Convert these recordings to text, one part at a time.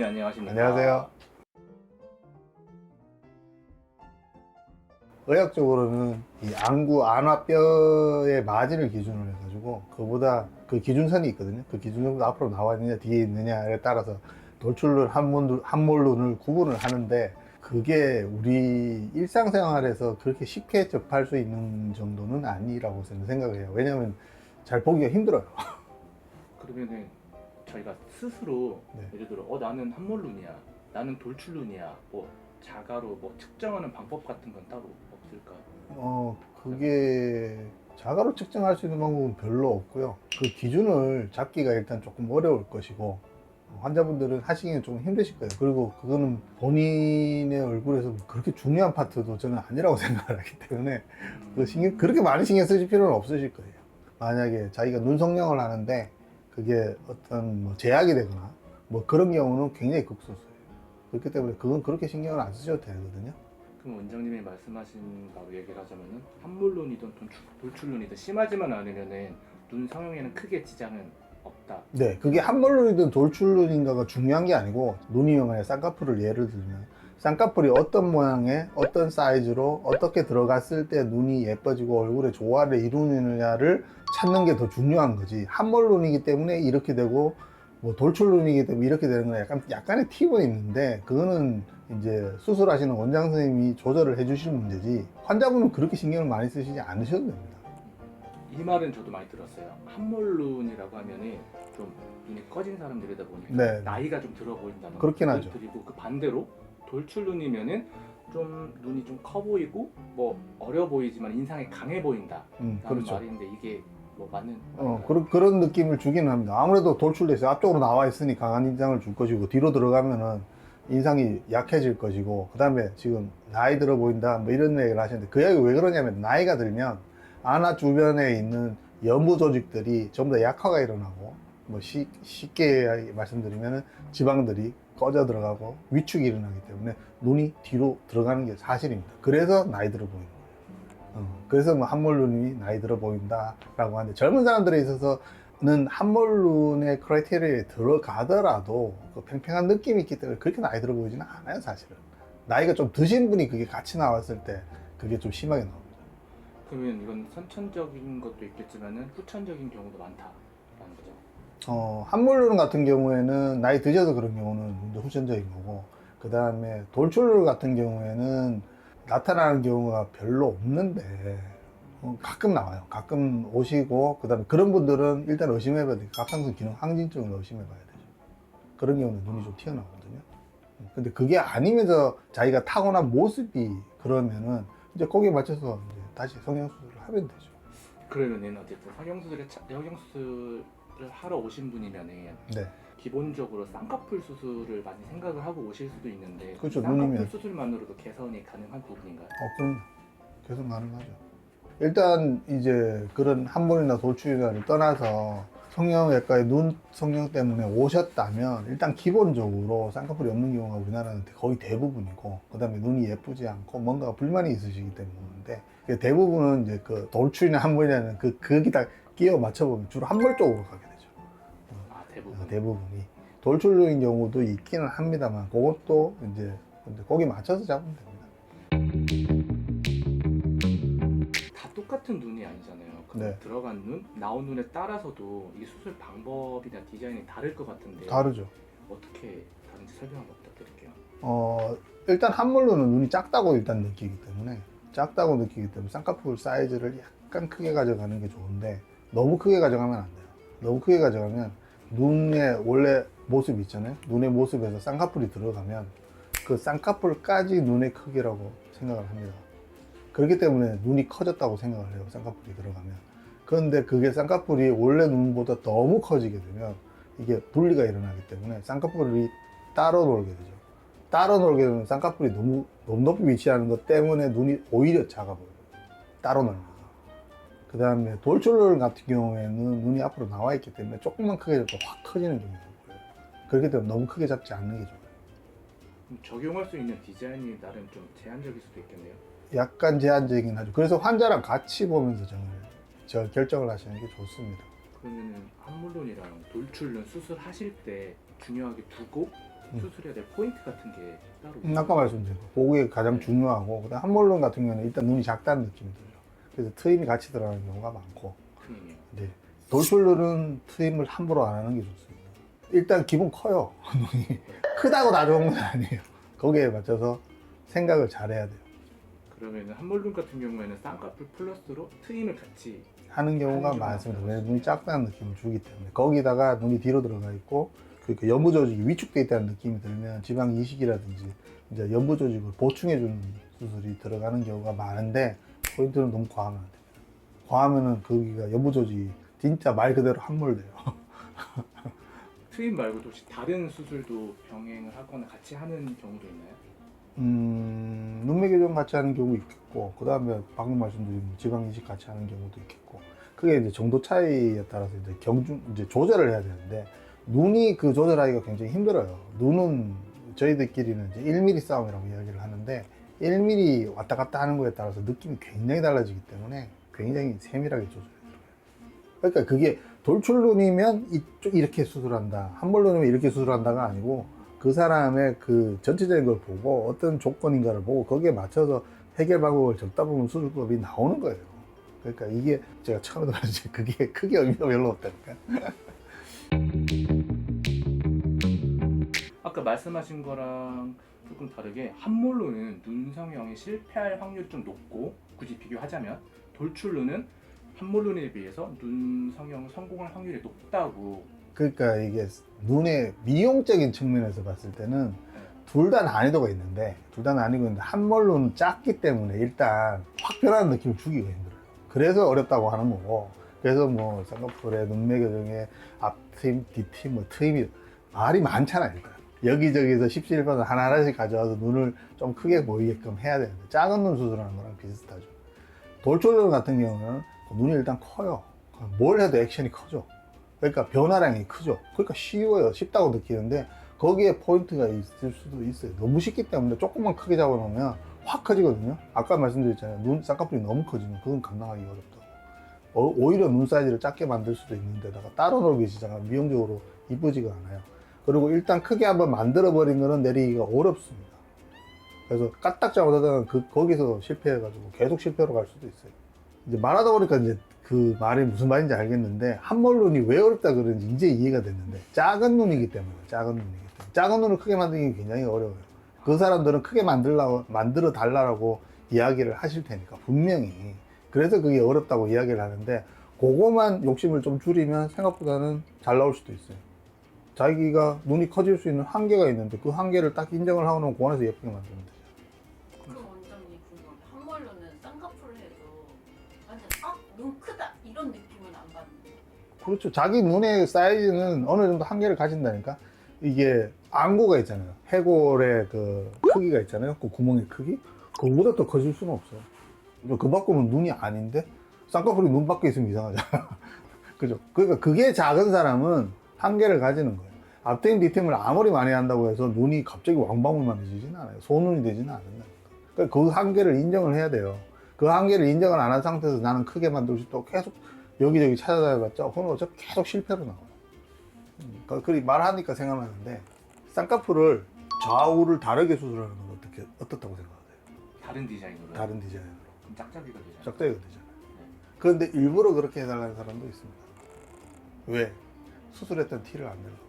원장님 안녕하십니까? 안녕하세요. 의학적으로는 이 안구 안화뼈의 마진을 기준으로 해가지고 그보다 그 기준선이 있거든요. 그 기준선보다 앞으로 나와 있느냐 뒤에 있느냐에 따라서 돌출눈, 함몰눈을 구분을 하는데 그게 우리 일상생활에서 그렇게 쉽게 접할 수 있는 정도는 아니라고 저는 생각을 해요. 왜냐하면 잘 보기가 힘들어요. 그러면은 저희가 스스로 네. 예를 들어 나는 함몰눈이야, 나는 돌출눈이야, 뭐 자가로 뭐 측정하는 방법 같은 건 따로 없을까요? 그게 자가로 측정할 수 있는 방법은 별로 없고요. 그 기준을 잡기가 일단 조금 어려울 것이고 환자분들은 하시기는 좀 힘드실 거예요. 그리고 그거는 본인의 얼굴에서 그렇게 중요한 파트도 저는 아니라고 생각을 하기 때문에 그렇게 많이 신경 쓰실 필요는 없으실 거예요. 만약에 자기가 눈 성형을 하는데 그게 어떤 뭐 제약이 되거나 뭐 그런 경우는 굉장히 극소수예요. 그렇기 때문에 그건 그렇게 신경을 안 쓰셔도 되거든요. 그럼 원장님이 말씀하신 바로 얘기를 하자면은 함몰눈이든 돌출눈이든 심하지만 않으면은 눈 성형에는 크게 지장은 없다. 네, 그게 함몰눈이든 돌출눈인가가 중요한 게 아니고 눈이용의 쌍꺼풀을 예를 들면 쌍꺼풀이 어떤 모양의 어떤 사이즈로 어떻게 들어갔을 때 눈이 예뻐지고 얼굴에 조화를 이루느냐를 찾는 게 더 중요한 거지. 함몰눈이기 때문에 이렇게 되고 뭐 돌출눈이기 때문에 이렇게 되는 건 약간의 팁은 있는데 그거는 이제 수술하시는 원장 선생님이 조절을 해주실 문제지 환자분은 그렇게 신경을 많이 쓰시지 않으셔도 됩니다. 이 말은 저도 많이 들었어요. 함몰눈이라고 하면은 좀 눈이 꺼진 사람들이다 보니까 네. 나이가 좀 들어 보인다는 그렇긴 걸 하죠. 드리고 그 반대로 돌출눈이면은 좀 눈이 좀 커 보이고 뭐 어려 보이지만 인상이 강해 보인다 라는 그렇죠. 말인데 이게 뭐 맞는 그런 느낌을 주기는 합니다. 아무래도 돌출돼서 앞쪽으로 나와 있으니 강한 인상을 줄 것이고 뒤로 들어가면은 인상이 약해질 것이고 그 다음에 지금 나이 들어 보인다 뭐 이런 얘기를 하시는데 그 얘기 왜 그러냐면 나이가 들면 안아 주변에 있는 연부 조직들이 전부 다 약화가 일어나고 뭐 쉽게 말씀드리면 지방들이 꺼져 들어가고 위축이 일어나기 때문에 눈이 뒤로 들어가는 게 사실입니다. 그래서 나이 들어 보이는 거예요. 그래서 뭐 함몰눈이 나이 들어 보인다라고 하는데 젊은 사람들에 있어서는 함몰눈의 크라이테리아에 들어가더라도 그 팽팽한 느낌이 있기 때문에 그렇게 나이 들어 보이지는 않아요, 사실은. 나이가 좀 드신 분이 그게 같이 나왔을 때 그게 좀 심하게 나옵니다. 그러면 이건 선천적인 것도 있겠지만은 후천적인 경우도 많다라는 거죠. 함몰눈 같은 경우에는 나이 드셔서 그런 경우는 이제 후천적인 거고 그 다음에 돌출눈 같은 경우에는 나타나는 경우가 별로 없는데 가끔 나와요. 가끔 오시고 그 다음에 그런 분들은 일단 의심해봐야 돼요. 갑상선 기능 항진증을 의심해봐야 되죠. 그런 경우는 눈이 좀 튀어나오거든요. 근데 그게 아니면서 자기가 타고난 모습이 그러면은 이제 거기에 맞춰서 이제 다시 성형수술을 하면 되죠. 그러면은 어쨌든 성형수술을 하러 오신 분이면은 네. 기본적으로 쌍꺼풀 수술을 많이 생각을 하고 오실 수도 있는데 그렇죠, 쌍꺼풀 눈이면. 수술만으로도 개선이 가능한 부분인가요? 그럼요. 계속 가능하죠. 일단 이제 그런 함몰이나 돌출이나를 떠나서 성형외과에 눈 성형 때문에 오셨다면 일단 기본적으로 쌍꺼풀이 없는 경우가 우리나라는 거의 대부분이고 그 다음에 눈이 예쁘지 않고 뭔가 불만이 있으시기 때문인데 대부분은 이제 그 돌출이나 함몰이라는 거기다 끼워 맞춰보면 주로 함몰 쪽으로 가게 되죠. 대부분이 돌출적인 경우도 있기는 합니다만 그것도 이제 근데 거기 맞춰서 잡으면 됩니다. 다 똑같은 눈이 아니잖아요. 네. 들어간 눈, 나온 눈에 따라서도 이 수술 방법이나 디자인이 다를 것 같은데 다르죠. 어떻게 다른지 설명 한번 부탁드릴게요. 일단 함몰눈은 눈이 작다고 일단 느끼기 때문에 쌍꺼풀 사이즈를 약간 크게 가져가는 게 좋은데 너무 크게 가져가면 안 돼요. 너무 크게 가져가면 눈의 원래 모습 있잖아요. 눈의 모습에서 쌍꺼풀이 들어가면 그 쌍꺼풀까지 눈의 크기라고 생각을 합니다. 그렇기 때문에 눈이 커졌다고 생각을 해요. 쌍꺼풀이 들어가면. 그런데 그게 쌍꺼풀이 원래 눈보다 너무 커지게 되면 이게 분리가 일어나기 때문에 쌍꺼풀이 따로 놀게 되죠. 따로 놀게 되면 쌍꺼풀이 너무 높이 위치하는 것 때문에 눈이 오히려 작아 보여요. 따로 놀면서. 그 다음에 돌출눈 같은 경우에는 눈이 앞으로 나와 있기 때문에 조금만 크게 잡고 확 커지는 경우가 보여요. 그렇기 때문에 너무 크게 잡지 않는 게 좋아요. 그럼 적용할 수 있는 디자인이 나름 좀 제한적일 수도 있겠네요. 약간 제한적이긴 하죠. 그래서 환자랑 같이 보면서 결정을 하시는 게 좋습니다. 그러면은 함몰눈이랑 돌출눈 수술하실 때 중요하게 두고 수술해야 될 포인트 같은 게 따로 있나요? 아까 말씀드린 거 그게 가장 네. 중요하고 그다음 함몰론 같은 경우는 일단 눈이 작다는 느낌이 들죠. 그래서 트임이 같이 들어가는 경우가 많고 트임이요. 네. 돌출룰은 트임을 함부로 안 하는 게 좋습니다. 일단 기본 커요. 눈이 크다고 다 좋은 건 아니에요. 거기에 맞춰서 생각을 잘해야 돼요. 그러면 함몰룬 같은 경우에는 쌍꺼풀 플러스로 트임을 같이 하는 경우가 하는 많습니다. 경우가 왜냐면 눈이 작다는 느낌을 주기 때문에 거기다가 눈이 뒤로 들어가 있고 그러니까 연부 조직이 위축돼 있다는 느낌이 들면 지방 이식이라든지 이제 연부 조직을 보충해 주는 수술이 들어가는 경우가 많은데 포인트는 너무 과하면 안 됩니다. 과하면은 거기가 연부 조직이 진짜 말 그대로 함몰돼요. 트임 말고도 혹시 다른 수술도 병행을 하거나 같이 하는 경우도 있나요? 눈매 교정 같이 하는 경우 있겠고 그 다음에 방금 말씀드린 지방 이식 같이 하는 경우도 있겠고 그게 이제 정도 차이에 따라서 이제 조절을 해야 되는데 눈이 그 조절하기가 굉장히 힘들어요. 눈은 저희들끼리는 이제 1mm 싸움이라고 이야기를 하는데 1mm 왔다 갔다 하는 거에 따라서 느낌이 굉장히 달라지기 때문에 굉장히 세밀하게 조절해야 돼요. 그러니까 그게 돌출눈이면 이쪽 이렇게 수술한다, 함몰눈이면 이렇게 수술한다가 아니고 그 사람의 그 전체적인 걸 보고 어떤 조건인가를 보고 거기에 맞춰서 해결 방법을 적다 보면 수술법이 나오는 거예요. 그러니까 이게 제가 처음에 말했지 그게 크게 의미가 별로 없다니까. 아까 말씀하신 거랑 조금 다르게 함몰루는 눈 성형에 실패할 확률이 좀 높고 굳이 비교하자면 돌출루는 함몰루에 비해서 눈 성형 성공할 확률이 높다고. 그러니까 이게 눈의 미용적인 측면에서 봤을 때는 둘 다 난이도가 있는데 함몰루는 작기 때문에 일단 확 변하는 느낌을 주기가 힘들어요. 그래서 어렵다고 하는 거고 그래서 뭐 쌍꺼풀에 눈매 교정에 앞트임, 뒤트임, 뭐 트임이 말이 많잖아요. 일단 여기저기서 십시일반을 하나하나씩 가져와서 눈을 좀 크게 보이게끔 해야 되는데 작은 눈 수술하는 거랑 비슷하죠. 돌출눈 같은 경우는 눈이 일단 커요. 뭘 해도 액션이 커져. 그러니까 변화량이 크죠. 그러니까 쉬워요. 쉽다고 느끼는데 거기에 포인트가 있을 수도 있어요. 너무 쉽기 때문에 조금만 크게 잡아놓으면 확 커지거든요. 아까 말씀드렸잖아요. 눈 쌍꺼풀이 너무 커지면 그건 감당하기 어렵다고. 오히려 눈 사이즈를 작게 만들 수도 있는데다가 따로 놀기 시작하면 미용적으로 이쁘지가 않아요. 그리고 일단 크게 한번 만들어 버린 거는 내리기가 어렵습니다. 그래서 까딱 잡아다가 거기서 실패해가지고 계속 실패로 갈 수도 있어요. 이제 말하다 보니까 이제 그 말이 무슨 말인지 알겠는데 함몰눈이 왜 어렵다 그런지 이제 이해가 됐는데 작은 눈이기 때문에 작은 눈을 크게 만들기 굉장히 어려워요. 그 사람들은 크게 만들어 달라고 이야기를 하실 테니까 분명히 그래서 그게 어렵다고 이야기를 하는데 그거만 욕심을 좀 줄이면 생각보다는 잘 나올 수도 있어요. 자기가 눈이 커질 수 있는 한계가 있는데 그 한계를 딱 인정을 하고 나면 그 안에서 예쁘게 만들면 되죠. 그럼 원장님 궁금한데 함몰루는 쌍꺼풀을 해도 완전 눈 크다 이런 느낌은 안 받는데 그렇죠. 자기 눈의 사이즈는 어느 정도 한계를 가진다니까. 이게 안구가 있잖아요. 해골의 그 크기가 있잖아요. 그 구멍의 크기. 그거보다 더 커질 수는 없어요. 그 바꾸면 눈이 아닌데 쌍꺼풀이 눈 밖에 있으면 이상하잖아. 그죠? 그러니까 그게 작은 사람은 한계를 가지는 거예요. 앞트임 뒤트임을 아무리 많이 한다고 해서 눈이 갑자기 왕방울만해지진 않아요. 소눈이 되지는 않는다니까. 그러니까 그 한계를 인정을 해야 돼요. 그 한계를 인정을 안 한 상태에서 나는 크게 만들고 싶다고 계속 여기저기 찾아다녀봤자 그건 어차피 계속 실패로 나와요. 그리 말하니까 생각나는데 쌍꺼풀을 좌우를 다르게 수술하는 건 어떻다고 생각하세요? 다른 디자인으로. 다른 디자인으로 그럼 짝짝이가 되잖아요. 짝짝이가 되잖아요. 그런데 일부러 그렇게 해달라는 사람도 있습니다. 왜? 수술했던 티를 안 내려고.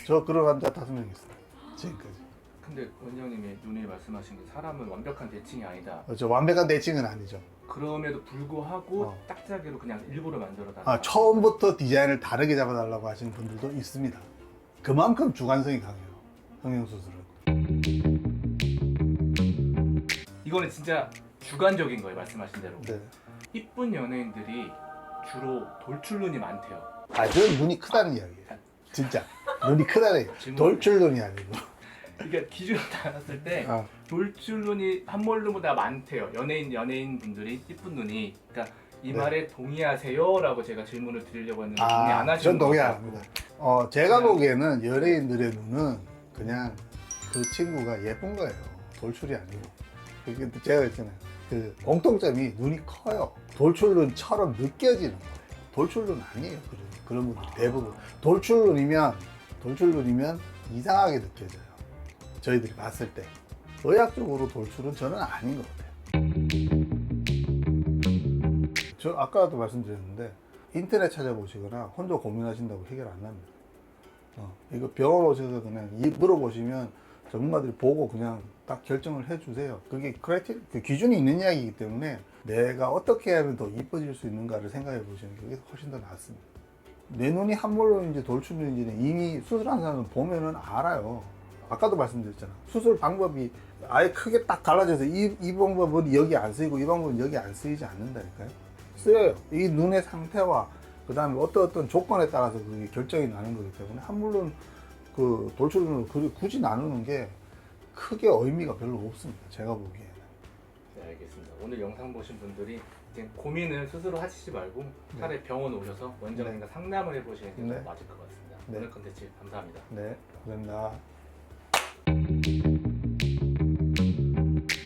저 그런 환자 5명 있어요. 지금까지. 근데 원장님이 눈에 말씀하신 게 사람은 완벽한 대칭이 아니다. 저 완벽한 대칭은 아니죠. 그럼에도 불구하고 짝짝이로 그냥 일부러 만들어달라. 처음부터 디자인을 다르게 잡아달라고 하시는 분들도 있습니다. 그만큼 주관성이 강해요. 성형수술은. 이거는 진짜 주관적인 거예요. 말씀하신 대로. 네. 이쁜 연예인들이 주로 돌출눈이 많대요. 저 눈이 크다는 이야기예요. 진짜. 눈이 크다는 얘기예요. 돌출눈이 아니고. 그러니까 기준을 달았을 때 아. 돌출눈이 함몰눈보다 많대요. 연예인 분들이 이쁜 눈이. 그러니까 이 네. 말에 동의하세요라고 제가 질문을 드리려고 했는데 동의 안 하시는 전 동의 안 것 합니다. 같고. 제가 그냥- 보기에는 연예인들의 눈은 그냥 그 친구가 예쁜 거예요. 돌출이 아니고. 그게 제가 했잖아요. 그 공통점이 눈이 커요. 돌출눈처럼 느껴지는 거예요. 돌출눈 아니에요. 그런 분들 대부분. 돌출눈이면 이상하게 느껴져요. 저희들이 봤을 때. 의학적으로 돌출은 저는 아닌 것 같아요. 저 아까도 말씀드렸는데 인터넷 찾아보시거나 혼자 고민하신다고 해결 안 납니다. 이거 병원 오셔서 그냥 물어보시면 전문가들이 보고 그냥 딱 결정을 해주세요. 그게 그 기준이 있는 이야기이기 때문에 내가 어떻게 하면 더 이뻐질 수 있는가를 생각해 보시는 게 훨씬 더 낫습니다. 내 눈이 함몰로인지 돌출인지는 이미 수술한 사람은 보면은 알아요. 아까도 말씀드렸잖아. 수술 방법이 아예 크게 딱 갈라져서 이 방법은 여기 안 쓰이고 이 방법은 여기 안 쓰이지 않는다니까요. 쓰여요. 이 눈의 상태와 그 다음에 어떤 조건에 따라서 그게 결정이 나는 거기 때문에 함몰로는 그 돌출론을 굳이 나누는 게 크게 의미가 별로 없습니다. 제가 보기에는. 네, 알겠습니다. 오늘 영상 보신 분들이 이제 고민을 스스로 하시지 말고 차라리 병원 오셔서 원장님과 상담을 해보시는 게 더 네. 맞을 것 같습니다. 네. 오늘 컨텐츠 감사합니다. 네, 감사합니다.